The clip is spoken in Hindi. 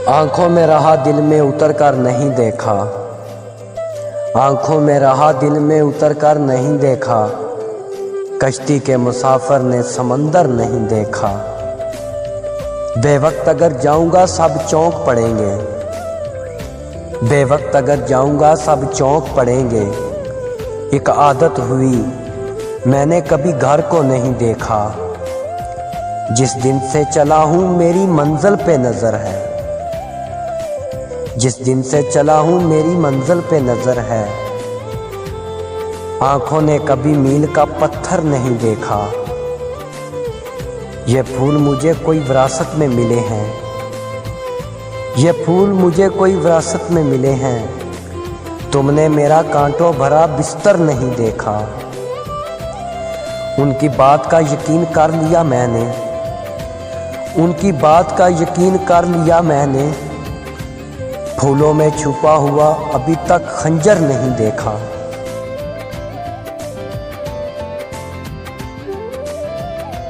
आंखों में रहा दिल में उतर कर नहीं देखा, आंखों में रहा दिल में उतर कर नहीं देखा, कश्ती के मुसाफिर ने समंदर नहीं देखा। बेवक्त अगर जाऊंगा सब चौंक पड़ेंगे, बेवक्त अगर जाऊंगा सब चौंक पड़ेंगे। एक आदत हुई मैंने कभी घर को नहीं देखा, जिस दिन से चला हूं मेरी मंजिल पे नजर है, जिस दिन से चला हूं मेरी मंजिल पे नजर है। आंखों ने कभी मील का पत्थर नहीं देखा, ये फूल मुझे कोई विरासत में मिले हैं, ये फूल मुझे कोई विरासत में मिले हैं। तुमने मेरा कांटों भरा बिस्तर नहीं देखा, उनकी बात का यकीन कर लिया मैंने, उनकी बात का यकीन कर लिया मैंने। फूलों में छुपा हुआ अभी तक खंजर नहीं देखा।